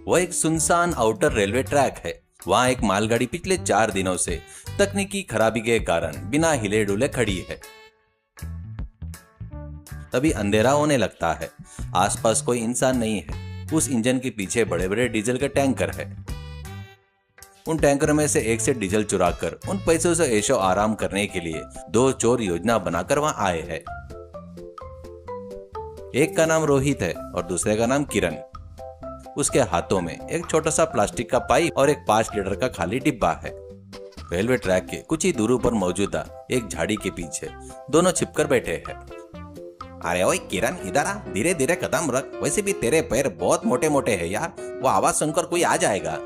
वो एक सुनसान आउटर रेलवे ट्रैक है। वहाँ एक मालगाड़ी पिछले 4 दिनों से तकनीकी खराबी के कारण बिना हिले डुले खड़ी है। तभी अंधेरा होने लगता है। आसपास कोई इंसान नहीं है। उस इंजन के पीछे बड़े बड़े डीजल के टैंकर है। उन टैंकरों में से एक से डीजल चुराकर उन पैसों से ऐशो आराम करने के लिए 2 चोर योजना बनाकर वहां आए हैं। एक का नाम रोहित है और दूसरे का नाम किरण। उसके हाथों में एक छोटा सा प्लास्टिक का पाइप और एक 5 लीटर का खाली डिब्बा है। रेलवे ट्रैक के कुछ ही दूर पर मौजूदा एक झाड़ी के पीछे दोनों छिपकर बैठे हैं। अरे ओए किरण, इधर आ, धीरे धीरे कदम रख। वैसे भी तेरे पैर बहुत मोटे मोटे हैं यार, वो आवाज सुनकर कोई आ जाएगा।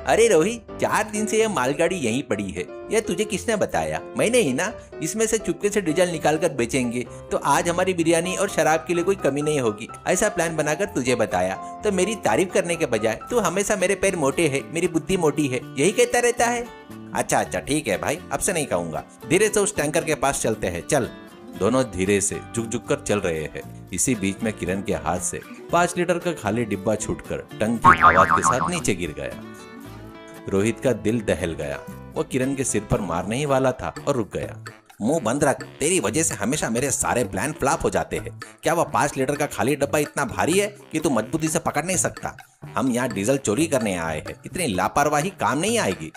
अरे रोहित, 4 दिन से ये मालगाड़ी यहीं पड़ी है। यह तुझे किसने बताया? मैंने ही ना। इसमें से चुपके से डीजल निकाल कर बेचेंगे तो आज हमारी बिरयानी और शराब के लिए कोई कमी नहीं होगी, ऐसा प्लान बनाकर तुझे बताया। तो मेरी तारीफ करने के बजाय तू हमेशा मेरे पैर मोटे है, मेरी बुद्धि मोटी है, यही कहता रहता है। अच्छा ठीक है भाई, अब से नहीं कहूंगा। धीरे से उस टैंकर के पास चलते हैं, चल। दोनों धीरे से झुक झुक कर चल रहे हैं। इसी बीच में किरण के हाथ से 5 लीटर का खाली डिब्बा छूटकर टंग की आवाज के साथ नीचे गिर गया। रोहित का दिल दहल गया। वो किरण के सिर पर मारने ही वाला था और रुक गया। मुंह बंद रख, तेरी वजह से हमेशा मेरे सारे प्लान फ्लॉप हो जाते हैं। क्या वो 5 लीटर का खाली डब्बा इतना भारी है कि तू मजबूती से पकड़ नहीं सकता? हम यहाँ डीजल चोरी करने आए हैं, इतनी लापरवाही काम नहीं आएगी।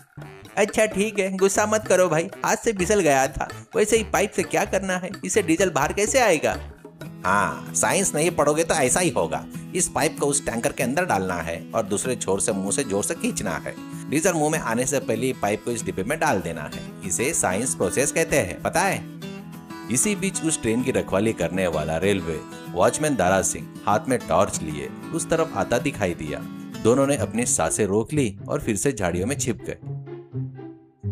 अच्छा ठीक है, गुस्सा मत करो भाई, हाथ से फिसल गया था। वैसे ही पाइप से क्या करना है, इससे डीजल बाहर कैसे आएगा? हाँ, साइंस नहीं पढ़ोगे तो ऐसा ही होगा। इस पाइप को उस टैंकर के अंदर डालना है और दूसरे छोर से मुंह से जोर से खींचना है। डीजल मुंह में आने से पहले पाइप को इस डिब्बे में डाल देना है। इसे साइंस प्रोसेस कहते हैं, पता है? इसी बीच उस ट्रेन की रखवाली करने वाला रेलवे वॉचमैन दारा सिंह हाथ में टॉर्च लिए उस तरफ आता दिखाई दिया। दोनों ने अपनी सांसें रोक ली और फिर से झाड़ियों में छिप गए।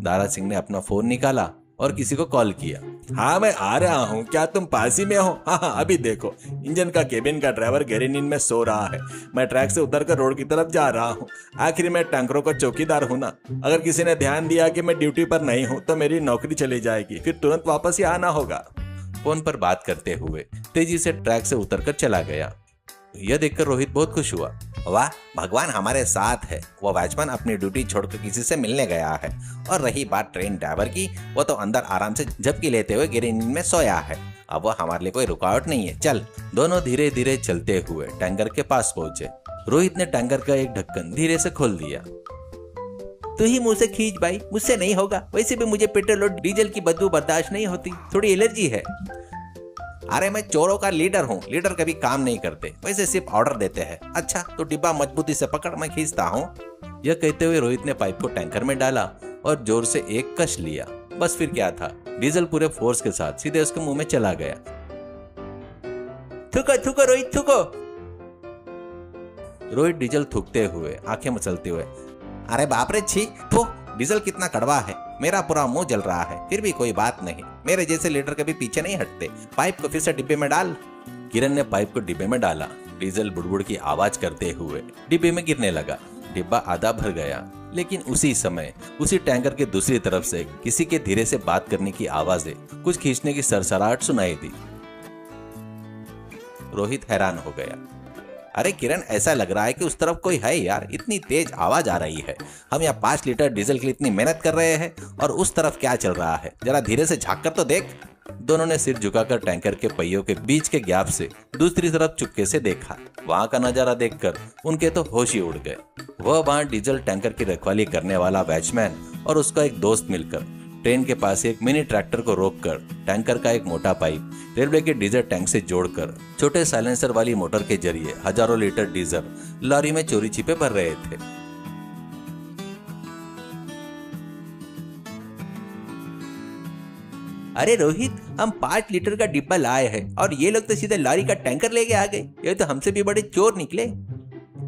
दारा सिंह ने अपना फोन निकाला और किसी को कॉल किया। हाँ, मैं आ रहा हूँ, क्या तुम पास ही में हो? हाँ, अभी देखो, इंजन का केबिन का ड्राइवर गहरी नींद में सो रहा है। मैं ट्रैक से उतरकर रोड की तरफ जा रहा हूँ। आखिर मैं टैंकरों का चौकीदार हूँ ना। अगर किसी ने ध्यान दिया कि मैं ड्यूटी पर नहीं हूँ तो मेरी नौकरी चली जाएगी, फिर तुरंत वापस ही आना होगा। फोन पर बात करते हुए तेजी से ट्रैक से उतरकर चला गया। यह देखकर रोहित बहुत खुश हुआ। वाह, भगवान हमारे साथ है। वो वॉचमैन अपनी ड्यूटी छोड़कर किसी से मिलने गया है। और रही बात ट्रेन ड्राइवर की, वो तो अंदर आराम से झपकी लेते हुए गहरी नींद में सोया है। अब वो हमारे लिए कोई रुकावट नहीं है, चल। दोनों धीरे धीरे चलते हुए टैंकर के पास पहुंचे। रोहित ने टैंकर का एक ढक्कन धीरे से खोल दिया। तू ही मुंह से खींच भाई, मुझसे नहीं होगा। वैसे भी मुझे पेट्रोल और डीजल की बदबू बर्दाश्त नहीं होती, थोड़ी एलर्जी है। अरे मैं चोरों का लीडर हूँ, लीडर कभी काम नहीं करते, वैसे सिर्फ ऑर्डर देते हैं। अच्छा तो डिब्बा मजबूती से पकड़, मैं खींचता हूँ। यह कहते हुए रोहित ने पाइप को टैंकर में डाला और जोर से एक कश लिया। बस फिर क्या था, डीजल पूरे फोर्स के साथ सीधे उसके मुंह में चला गया। थूको थूको रोहित, थूको। रोहित डीजल थूकते हुए आंखें मचलते हुए, अरे बाप रे, छी, तो डीजल कितना कड़वा है। मेरा पूरा मुंह जल रहा है, फिर भी कोई बात नहीं। मेरे जैसे लीडर कभी पीछे नहीं हटते। पाइप को फिर से डिब्बे में डाल। किरण ने पाइप को डिब्बे में डाला। डीजल बुड़बुड़ की आवाज करते हुए डिब्बे में गिरने लगा। डिब्बा आधा भर गया, लेकिन उसी समय उसी टैंकर के दूसरी तरफ से किसी के धीरे से बात करने की आवाजें, कुछ खींचने की सरसराहट सुनाई दी। रोहित हैरान हो गया। अरे किरण, ऐसा लग रहा है कि उस तरफ कोई है यार, इतनी तेज आवाज आ रही है। हम यहाँ 5 लीटर डीजल के लिए इतनी मेहनत कर रहे हैं और उस तरफ क्या चल रहा है, जरा धीरे से झांक कर तो देख। दोनों ने सिर झुकाकर टैंकर के पहियों के बीच के गैप से दूसरी तरफ चुपके से देखा। वहां का नजारा देखकर उनके तो होश ही उड़ गए। वह वहां डीजल टैंकर की रखवाली करने वाला वॉचमैन और उसका एक दोस्त मिलकर ट्रेन के पास एक मिनी ट्रैक्टर को रोककर टैंकर का एक मोटा पाइप रेलवे के डीजल टैंक से जोड़कर छोटे साइलेंसर वाली मोटर के जरिए हजारों लीटर डीजल लॉरी में चोरी छिपे भर रहे थे। अरे रोहित, हम 5 लीटर का डिब्बा लाए हैं और ये लोग तो सीधे लॉरी का टैंकर लेके आ गए। ये तो हमसे भी बड़े चोर निकले।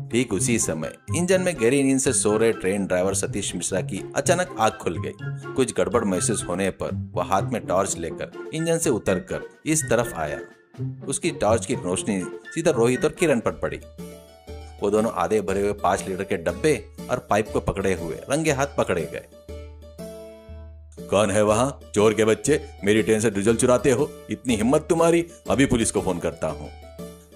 ठीक उसी समय इंजन में गहरी नींद से सो रहे ट्रेन ड्राइवर सतीश मिश्रा की अचानक आंख खुल गई। कुछ गड़बड़ महसूस होने पर वह हाथ में टॉर्च लेकर इंजन से उतरकर इस तरफ आया। उसकी टॉर्च की रोशनी सीधा रोहित और किरण पर पड़ी। वो दोनों आधे भरे हुए 5 लीटर के डब्बे और पाइप को पकड़े हुए रंगे हाथ पकड़े गए। कौन है वहां? चोर के बच्चे, मेरी ट्रेन से डीजल चुराते हो? इतनी हिम्मत तुम्हारी? अभी पुलिस को फोन करता हूँ।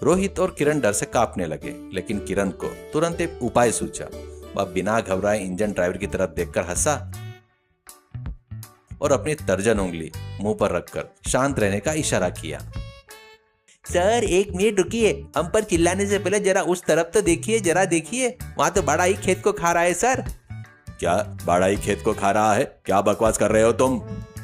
रोहित और किरण डर से कांपने लगे, लेकिन किरण को तुरंत एक उपाय सूझा। वह बिना घबराए इंजन ड्राइवर की तरफ देखकर हंसा और अपनी तर्जन उंगली मुंह पर रखकर शांत रहने का इशारा किया। सर 1 मिनट रुकिए, हम पर चिल्लाने से पहले जरा उस तरफ तो देखिए, जरा देखिए, वहां तो बड़ा ही खेत को खा रहा है सर। क्या बड़ा ही खेत को खा रहा है? क्या बकवास कर रहे हो तुम?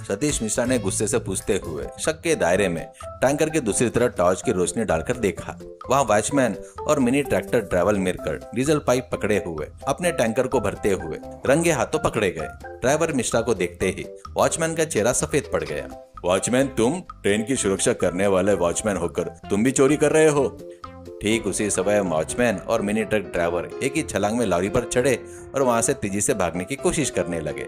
सतीश मिश्रा ने गुस्से से पूछते हुए शक के दायरे में टैंकर के दूसरी तरफ टॉर्च की रोशनी डालकर देखा। वहां वॉचमैन और मिनी ट्रैक्टर ड्राइवर मिलकर डीजल पाइप पकड़े हुए अपने टैंकर को भरते हुए रंगे हाथों पकड़े गए। ड्राइवर मिश्रा को देखते ही वॉचमैन का चेहरा सफेद पड़ गया। वॉचमैन, तुम ट्रेन की सुरक्षा करने वाले वॉचमैन होकर तुम भी चोरी कर रहे हो? ठीक उसी समय वॉचमैन और मिनी ट्रक ड्राइवर एक ही छलांग में लॉरी पर चढ़े और वहां से तेजी से भागने की कोशिश करने लगे।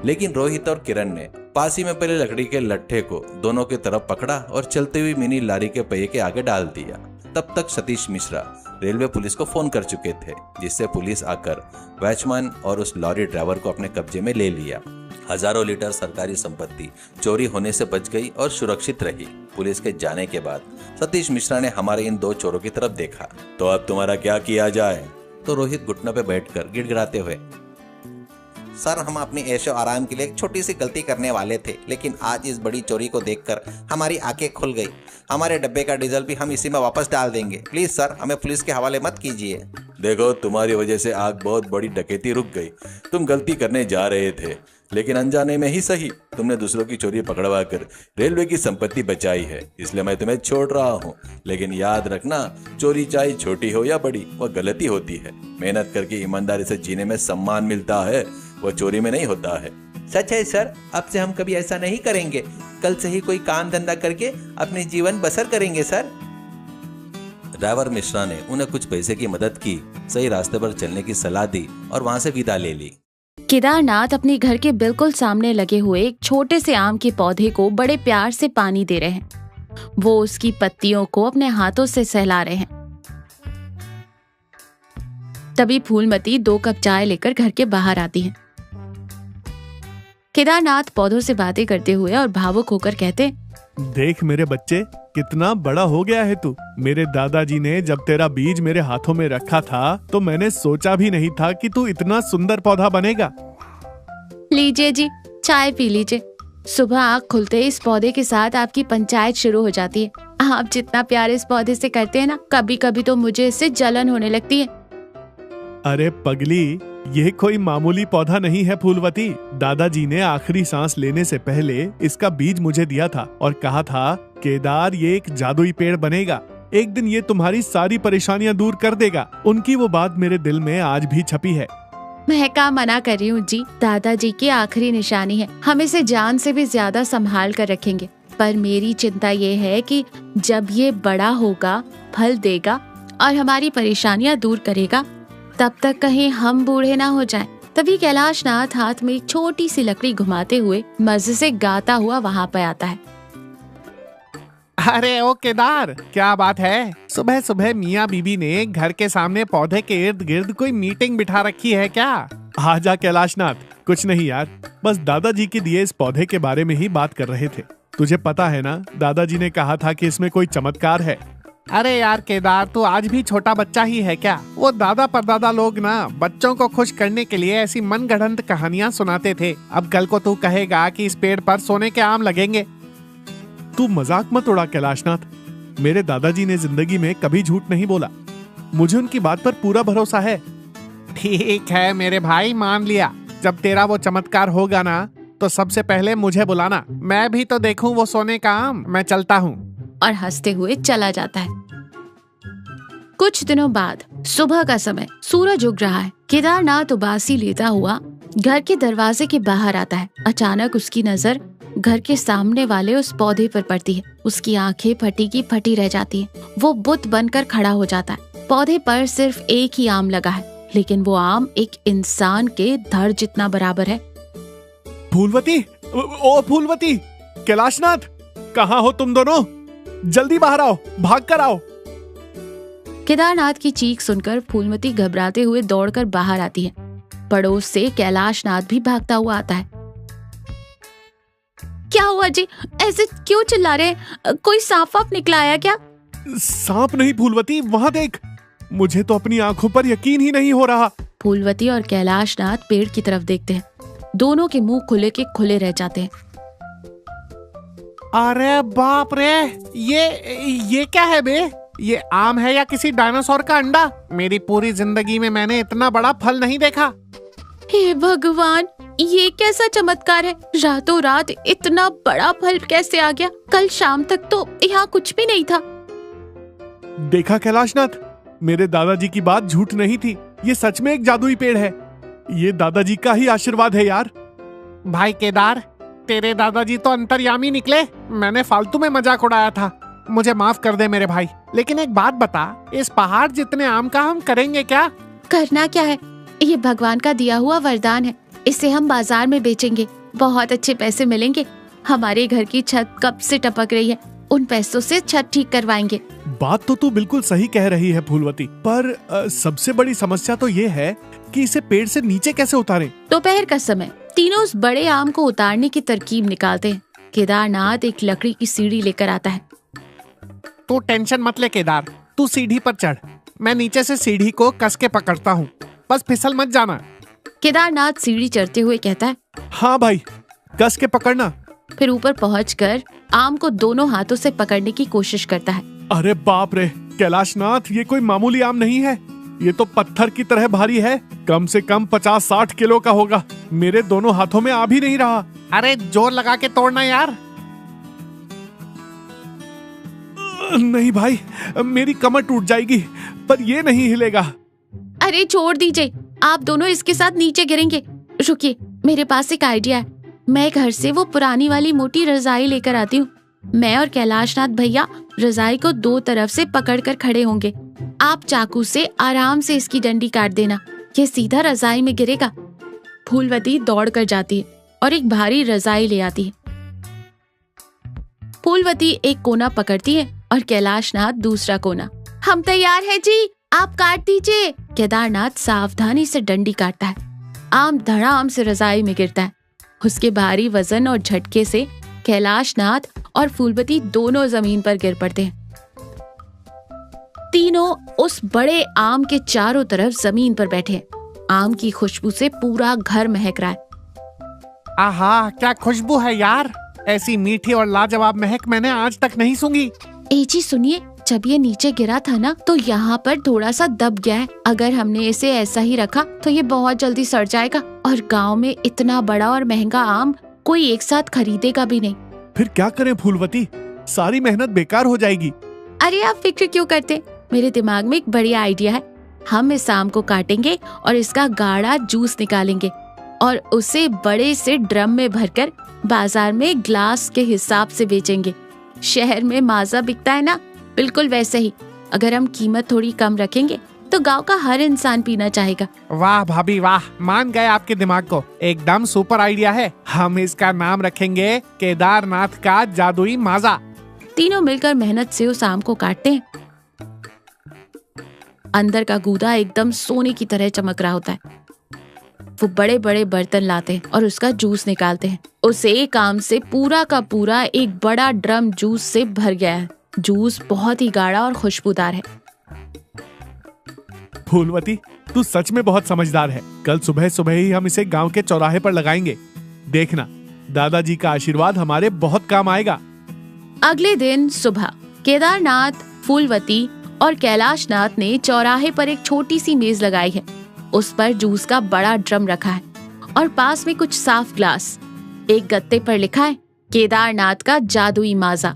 लेकिन रोहित और किरण ने पास ही में पहले लकड़ी के लट्ठे को दोनों की तरफ पकड़ा और चलते हुए मिनी लॉरी के पहिए के आगे डाल दिया। तब तक सतीश मिश्रा रेलवे पुलिस को फोन कर चुके थे, जिससे पुलिस आकर वॉचमैन और उस लॉरी ड्राइवर को अपने कब्जे में ले लिया। हजारों लीटर सरकारी संपत्ति चोरी होने से बच गई और सुरक्षित रही। पुलिस के जाने के बाद सतीश मिश्रा ने हमारे इन 2 चोरों की तरफ देखा। तो अब तुम्हारा क्या किया जाए? तो रोहित घुटनों पे बैठकर गिड़गिड़ाते हुए, सर हम अपनी ऐशो आराम के लिए एक छोटी सी गलती करने वाले थे, लेकिन आज इस बड़ी चोरी को देखकर हमारी आंखें खुल गई। हमारे डब्बे का डीजल भी हम इसी में वापस डाल देंगे। प्लीज सर हमें पुलिस के हवाले मत कीजिए। देखो, तुम्हारी वजह से आग बहुत बड़ी डकैती रुक गई। तुम गलती करने जा रहे थे, लेकिन अनजाने में ही सही तुमने दूसरों की चोरी पकड़वा कर रेलवे की संपत्ति बचाई है, इसलिए मैं तुम्हें छोड़ रहा हूँ। लेकिन याद रखना, चोरी चाहे छोटी हो या बड़ी, वह गलती होती है। मेहनत करके ईमानदारी से जीने में सम्मान मिलता है, वह चोरी में नहीं होता है। सच है सर, अब से हम कभी ऐसा नहीं करेंगे। कल से ही कोई काम धंधा करके अपने जीवन बसर करेंगे सर। ड्राइवर मिश्रा ने उन्हें कुछ पैसे की मदद की, सही रास्ते पर चलने की सलाह दी और वहां से विदा ले ली। केदारनाथ अपने घर के बिल्कुल सामने लगे हुए एक छोटे से आम के पौधे को बड़े प्यार से पानी दे रहे हैं। वो उसकी पत्तियों को अपने हाथों से सहला रहे हैं। तभी फूलमती 2 कप चाय लेकर घर के बाहर आती है। केदारनाथ पौधों से बातें करते हुए और भावुक होकर कहते, देख मेरे बच्चे, कितना बड़ा हो गया है तू। मेरे दादाजी ने जब तेरा बीज मेरे हाथों में रखा था तो मैंने सोचा भी नहीं था कि तू इतना सुंदर पौधा बनेगा। लीजिए जी, चाय पी लीजिए। सुबह आँख खुलते इस पौधे के साथ आपकी पंचायत शुरू हो जाती है। आप जितना प्यार इस पौधे से करते हैं ना, कभी कभी तो मुझे इससे जलन होने लगती है। अरे पगली, ये कोई मामूली पौधा नहीं है फूलवती। दादाजी ने आखिरी सांस लेने से पहले इसका बीज मुझे दिया था और कहा था, केदार ये एक जादुई पेड़ बनेगा, एक दिन ये तुम्हारी सारी परेशानियां दूर कर देगा। उनकी वो बात मेरे दिल में आज भी छपी है। मैं क्या मना कर रही हूँ जी, दादाजी की आखिरी निशानी है। हम इसे जान से भी ज्यादा संभाल कर रखेंगे। पर मेरी चिंता ये है कि जब ये बड़ा होगा, फल देगा और हमारी परेशानियां दूर करेगा, तब तक कहीं हम बूढ़े ना हो जाएं। तभी कैलाशनाथ हाथ में एक छोटी सी लकड़ी घुमाते हुए मजे से गाता हुआ वहाँ पर आता है। अरे ओ केदार, क्या बात है? सुबह सुबह मियाँ बीबी ने घर के सामने पौधे के इर्द गिर्द कोई मीटिंग बिठा रखी है क्या? आजा कैलाशनाथ, कुछ नहीं यार, बस दादाजी के दिए इस पौधे के बारे में ही बात कर रहे थे। तुझे पता है ना, दादाजी ने कहा था कि इसमें कोई चमत्कार है। अरे यार केदार, तू आज भी छोटा बच्चा ही है क्या? वो दादा परदादा लोग ना बच्चों को खुश करने के लिए ऐसी मनगढ़ंत कहानियां सुनाते थे। अब कल को तू कहेगा कि इस पेड़ पर सोने के आम लगेंगे। तू मजाक मत उड़ा कैलाशनाथ। मेरे दादाजी ने जिंदगी में कभी झूठ नहीं बोला। मुझे उनकी बात पर पूरा भरोसा है। ठीक है मेरे भाई, मान लिया। जब तेरा वो चमत्कार होगा ना, तो सबसे पहले मुझे बुलाना। मैं भी तो देखूं वो सोने का आम। मैं चलता हूँ। और हंसते हुए चला जाता है। कुछ दिनों बाद सुबह का समय, सूरज उग रहा है। केदारनाथ उबासी लेता हुआ घर के दरवाजे के बाहर आता है। अचानक उसकी नजर घर के सामने वाले उस पौधे पर पड़ती है। उसकी आंखें फटी की फटी रह जाती है। वो बुत बनकर खड़ा हो जाता है। पौधे पर सिर्फ एक ही आम लगा है, लेकिन वो आम एक इंसान के धड़ जितना बराबर है। फूलवती, ओ फूलवती, कैलाशनाथ, कहाँ हो तुम दोनों? जल्दी बाहर आओ, भाग कर आओ। केदारनाथ की चीख सुनकर फूलमती घबराते हुए दौड़कर बाहर आती है। पड़ोस से कैलाशनाथ भी भागता हुआ आता है। क्या हुआ जी? ऐसे क्यों चिल्ला रहे हैं? कोई सांप वाप निकला आया क्या? सांप नहीं फूलवती, वहां देख। मुझे तो अपनी आंखों पर यकीन ही नहीं हो रहा। फूलवती और कैलाशनाथ पेड़ की तरफ देखते हैं। दोनों के मुंह खुले के खुले रह जाते हैं। अरे बाप रे, ये क्या है बे? ये आम है या किसी डायनासोर का अंडा? मेरी पूरी जिंदगी में मैंने इतना बड़ा फल नहीं देखा। हे भगवान, ये कैसा चमत्कार है? रातों रात इतना बड़ा फल कैसे आ गया? कल शाम तक तो यहाँ कुछ भी नहीं था। देखा कैलाशनाथ, मेरे दादाजी की बात झूठ नहीं थी। ये सच में एक जादुई पेड़ है। ये दादाजी का ही आशीर्वाद है यार। भाई केदार, तेरे दादाजी तो अंतर्यामी निकले। मैंने फालतू में मजाक उड़ाया था, मुझे माफ कर दे मेरे भाई। लेकिन एक बात बता, इस पहाड़ जितने आम का हम करेंगे क्या? करना क्या है, ये भगवान का दिया हुआ वरदान है। इसे हम बाजार में बेचेंगे, बहुत अच्छे पैसे मिलेंगे। हमारे घर की छत कब से टपक रही है, उन पैसों से छत ठीक करवाएंगे। बात तो तू बिल्कुल सही कह रही है फूलवती, पर सबसे बड़ी समस्या तो ये है कि इसे पेड़ से नीचे कैसे उतारें? दोपहर का समय, तीनों उस बड़े आम को उतारने की तरकीब निकालते हैं। केदारनाथ एक लकड़ी की सीढ़ी लेकर आता है। तू टेंशन मत ले केदार, तू सीढ़ी पर चढ़, मैं नीचे से सीढ़ी को कस के पकड़ता हूँ, बस फिसल मत जाना। केदारनाथ सीढ़ी चढ़ते हुए कहता है, हाँ भाई, कस के पकड़ना। फिर ऊपर पहुंचकर आम को दोनों हाथों से पकड़ने की कोशिश करता है। अरे बाप रे कैलाशनाथ, ये कोई मामूली आम नहीं है। ये तो पत्थर की तरह भारी है, कम से कम 50-60 किलो का होगा। मेरे दोनों हाथों में आ भी नहीं रहा। अरे जोर लगा के तोड़ना यार। नहीं भाई, मेरी कमर टूट जाएगी, पर ये नहीं हिलेगा। अरे छोड़ दीजिए, आप दोनों इसके साथ नीचे गिरेंगे। रुकिए, मेरे पास एक आइडिया है। मैं घर से वो पुरानी वाली मोटी रजाई लेकर आती हूँ। मैं और कैलाशनाथ भैया रजाई को दो तरफ से पकड़कर खड़े होंगे। आप चाकू से आराम से इसकी डंडी काट देना, ये सीधा रजाई में गिरेगा। फूलवती दौड़ कर जाती है और एक भारी रजाई ले आती है। फूलवती एक कोना पकड़ती है और कैलाशनाथ दूसरा कोना। हम तैयार हैं जी, आप काट दीजिए। केदारनाथ सावधानी से डंडी काटता है। आम धड़ाम से रजाई में गिरता है। उसके भारी वजन और झटके से कैलाशनाथ और फूलवती दोनों जमीन पर गिर पड़ते हैं। तीनों उस बड़े आम के चारों तरफ जमीन पर बैठे हैं। आम की खुशबू से पूरा घर महक रहा है। आहा, क्या खुशबू है यार। ऐसी मीठी और लाजवाब महक मैंने आज तक नहीं सूंघी। ए जी सुनिए, जब ये नीचे गिरा था ना, तो यहाँ पर थोड़ा सा दब गया है। अगर हमने इसे ऐसा ही रखा तो ये बहुत जल्दी सड़ जाएगा और गांव में इतना बड़ा और महंगा आम कोई एक साथ खरीदेगा भी नहीं। फिर क्या करें फूलवती, सारी मेहनत बेकार हो जाएगी। अरे आप फिक्र क्यों करते, मेरे दिमाग में एक बढ़िया आइडिया है। हम इस आम को काटेंगे और इसका गाढ़ा जूस निकालेंगे और उसे बड़े से ड्रम में भरकर बाजार में ग्लास के हिसाब से बेचेंगे। शहर में माजा बिकता है ना, बिल्कुल वैसे ही। अगर हम कीमत थोड़ी कम रखेंगे तो गांव का हर इंसान पीना चाहेगा। वाह भाभी वाह, मान गए आपके दिमाग को। एकदम सुपर आइडिया है। हम इसका नाम रखेंगे केदारनाथ का जादुई माजा। तीनों मिलकर मेहनत से उस आम को काटते हैं। अंदर का गूदा एकदम सोने की तरह चमक रहा होता है। वो बड़े बड़े बर्तन लाते हैं और उसका जूस निकालते हैं। उस एक आम से पूरा का पूरा एक बड़ा ड्रम जूस से भर गया है। जूस बहुत ही गाढ़ा और खुशबूदार है। फूलवती, तू सच में बहुत समझदार है। कल सुबह सुबह ही हम इसे गांव के चौराहे पर लगाएंगे। देखना, दादाजी का आशीर्वाद हमारे बहुत काम आएगा। अगले दिन सुबह केदारनाथ, फूलवती और कैलाशनाथ ने चौराहे पर एक छोटी सी मेज लगाई है। उस पर जूस का बड़ा ड्रम रखा है और पास में कुछ साफ ग्लास। एक गत्ते पर लिखा है केदारनाथ का जादुई माजा।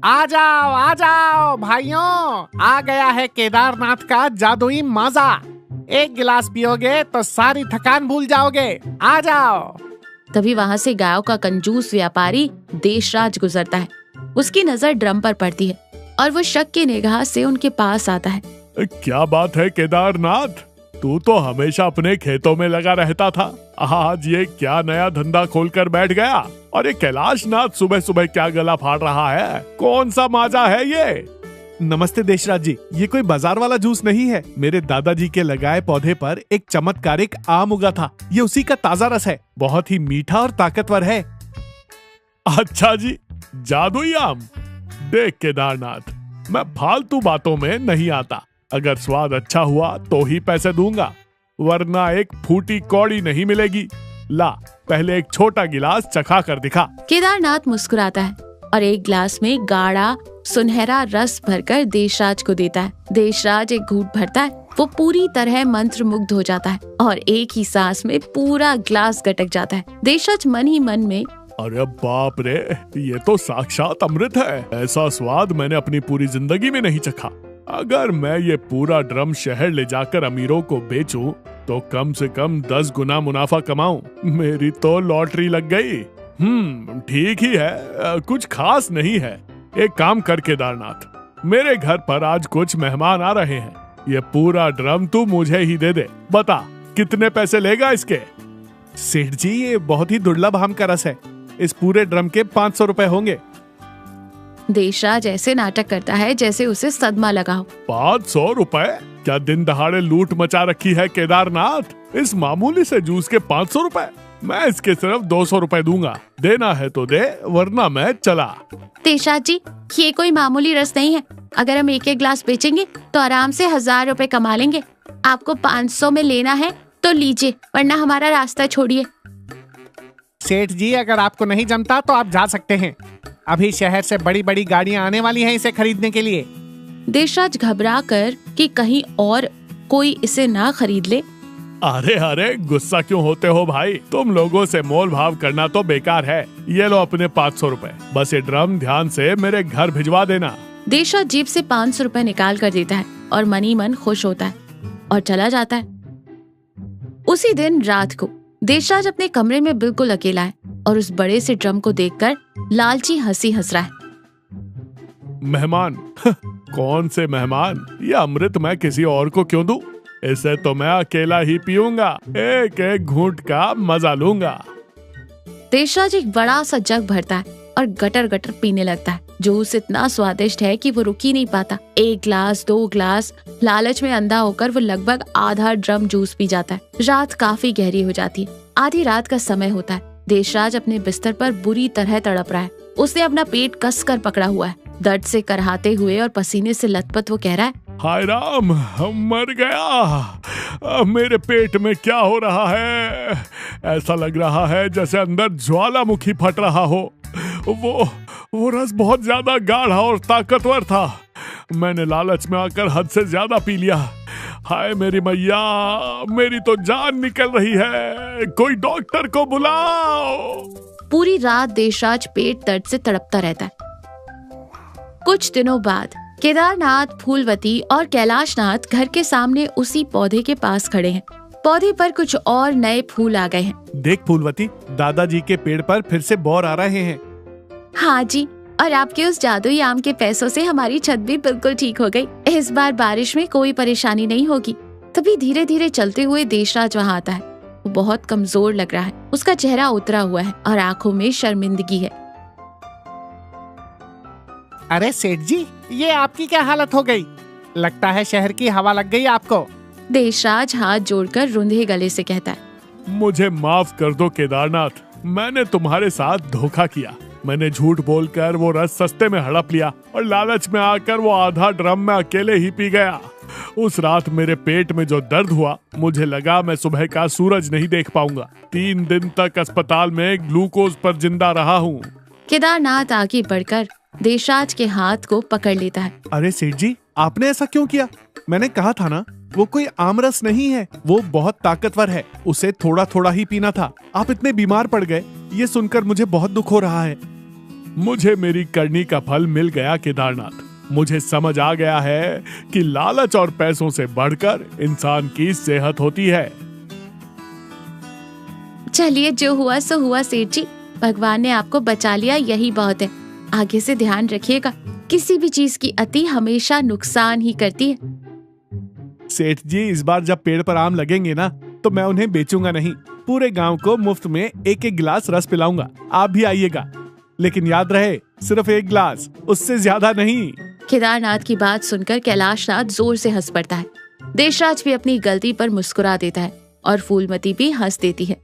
आ जाओ भाइयों, आ गया है केदारनाथ का जादुई माजा। एक गिलास पियोगे तो सारी थकान भूल जाओगे। आ जाओ। तभी वहाँ से गांव का कंजूस व्यापारी देशराज गुजरता है। उसकी नजर ड्रम पर पड़ती है और वो शक की निगाह से उनके पास आता है। क्या बात है केदारनाथ, तू तो हमेशा अपने खेतों में लगा रहता था, आज ये क्या नया धंधा खोलकर बैठ गया? और ये कैलाशनाथ सुबह सुबह क्या गला फाड़ रहा है? कौन सा माजा है ये? नमस्ते देशराज जी, ये कोई बाजार वाला जूस नहीं है। मेरे दादाजी के लगाए पौधे पर एक चमत्कारिक आम उगा था, ये उसी का ताजा रस है। बहुत ही मीठा और ताकतवर है। अच्छा जी, जादुई आम, देख केदारनाथ, मैं फालतू बातों में नहीं आता। अगर स्वाद अच्छा हुआ तो ही पैसे दूंगा, वरना एक फूटी कौड़ी नहीं मिलेगी। ला, पहले एक छोटा गिलास चखा कर दिखा। केदारनाथ मुस्कुराता है और एक गिलास में गाढ़ा सुनहरा रस भरकर देशराज को देता है। देशराज एक घूंट भरता है, वो पूरी तरह मंत्रमुग्ध हो जाता है और एक ही सांस में पूरा गिलास गटक जाता है। देशराज मन ही मन में, अरे बाप रे, ये तो साक्षात अमृत है। ऐसा स्वाद मैंने अपनी पूरी जिंदगी में नहीं चखा। अगर मैं ये पूरा ड्रम शहर ले जाकर अमीरों को बेचूं तो कम से कम 10 गुना मुनाफा कमाऊं। मेरी तो लॉटरी लग गई। ठीक ही है, कुछ खास नहीं है। एक काम कर केदारनाथ, मेरे घर पर आज कुछ मेहमान आ रहे हैं, ये पूरा ड्रम तू मुझे ही दे दे। बता कितने पैसे लेगा इसके? सेठ जी, ये बहुत ही दुर्लभ आम का रस है, इस पूरे ड्रम के 500 रुपए होंगे। देशराज ऐसे नाटक करता है जैसे उसे सदमा लगा हो। 500 रुपए? क्या दिन दहाड़े लूट मचा रखी है केदारनाथ? इस मामूली से जूस के 500 रुपए? मैं इसके सिर्फ 200 रुपए दूंगा। देना है तो दे, वरना मैं चला। देशराज जी, ये कोई मामूली रस नहीं है। अगर हम एक एक ग्लास बेचेंगे तो आराम से 1000 रुपए कमा लेंगे। आपको 500 में लेना है तो लीजिए, वरना हमारा रास्ता छोड़िए। सेठ जी, अगर आपको नहीं जमता तो आप जा सकते हैं। अभी शहर से बड़ी बड़ी गाड़ियां आने वाली हैं इसे खरीदने के लिए। देशराज घबरा कर कि कहीं और कोई इसे ना खरीद ले। अरे अरे, गुस्सा क्यों होते हो भाई? तुम लोगों से मोल भाव करना तो बेकार है। ये लो अपने 500 रुपए, बस ये ड्रम ध्यान से मेरे घर भिजवा देना। देशराज जेब से 500 रुपए निकाल कर देता है और मन ही मन खुश होता है और चला जाता है। उसी दिन रात को देशराज अपने कमरे में बिल्कुल अकेला है और उस बड़े से ड्रम को देखकर लालची हंसी हंस रहा है। मेहमान? कौन से मेहमान? ये अमृत मैं किसी और को क्यों दूं? इसे तो मैं अकेला ही पीऊंगा, एक एक घूंट का मजा लूंगा। देशराज एक बड़ा सा जग भरता है और गटर गटर पीने लगता है। जूस इतना स्वादिष्ट है कि वो रुक ही नहीं पाता। 1 ग्लास, 2 ग्लास, लालच में अंधा होकर वो लगभग आधा ड्रम जूस पी जाता है। रात काफी गहरी हो जाती है, आधी रात का समय होता है। देशराज अपने बिस्तर पर बुरी तरह तड़प रहा है। उसने अपना पेट कसकर पकड़ा हुआ है। दर्द से करहाते हुए और पसीने से लथपथ वो कह रहा है, हाय राम, मर गया। मेरे पेट में क्या हो रहा है? ऐसा लग रहा है जैसे अंदर ज्वालामुखी फट रहा हो। वो रस बहुत ज्यादा गाढ़ा और ताकतवर था। मैंने लालच में आकर हद से ज्यादा पी लिया। हाय मेरी मैया, मेरी तो जान निकल रही है। कोई डॉक्टर को बुलाओ। पूरी रात देशराज पेट दर्द से तड़पता रहता है। कुछ दिनों बाद केदारनाथ, फूलवती और कैलाशनाथ घर के सामने उसी पौधे के पास खड़े हैं। पौधे पर कुछ और नए फूल आ गए हैं। देख फूलवती, दादाजी के पेड़ पर फिर से बौर आ रहे हैं। हाँ जी, और आपके उस जादुई आम के पैसों से हमारी छत भी बिल्कुल ठीक हो गई। इस बार बारिश में कोई परेशानी नहीं होगी। तभी धीरे धीरे चलते हुए देशराज वहाँ आता है। वो बहुत कमजोर लग रहा है। उसका चेहरा उतरा हुआ है और आंखों में शर्मिंदगी है। अरे सेठ जी, ये आपकी क्या हालत हो गई? लगता है शहर की हवा लग गई आपको। देशराज हाथ जोड़कर रुंधे गले से कहता है, मुझे माफ कर दो केदारनाथ, मैंने तुम्हारे साथ धोखा किया। मैंने झूठ बोलकर वो रस सस्ते में हड़प लिया और लालच में आकर वो आधा ड्रम में अकेले ही पी गया। उस रात मेरे पेट में जो दर्द हुआ, मुझे लगा मैं सुबह का सूरज नहीं देख पाऊंगा। 3 दिन तक अस्पताल में ग्लूकोज पर जिंदा रहा हूँ। केदारनाथ आगे बढ़कर देशराज के हाथ को पकड़ लेता है। अरे सेठ जी, आपने ऐसा क्यों किया? मैंने कहा था ना, वो कोई आमरस नहीं है, वो बहुत ताकतवर है, उसे थोड़ा थोड़ा ही पीना था। आप इतने बीमार पड़ गए, ये सुनकर मुझे बहुत दुख हो रहा है। मुझे मेरी करनी का फल मिल गया केदारनाथ। मुझे समझ आ गया है कि लालच और पैसों से बढ़कर इंसान की सेहत होती है। चलिए, जो हुआ सो हुआ सेठ जी। भगवान ने आपको बचा लिया, यही बहुत है। आगे से ध्यान रखिएगा, किसी भी चीज की अति हमेशा नुकसान ही करती है। सेठ जी, इस बार जब पेड़ पर आम लगेंगे ना, तो मैं उन्हें बेचूंगा नहीं। पूरे गांव को मुफ्त में 1-1 गिलास रस पिलाऊंगा। आप भी आइएगा, लेकिन याद रहे, सिर्फ 1 गिलास, उससे ज्यादा नहीं। केदारनाथ की बात सुनकर कैलाशनाथ जोर से हंस पड़ता है। देशराज भी अपनी गलती पर मुस्कुरा देता है और फूलमती भी हंस देती है।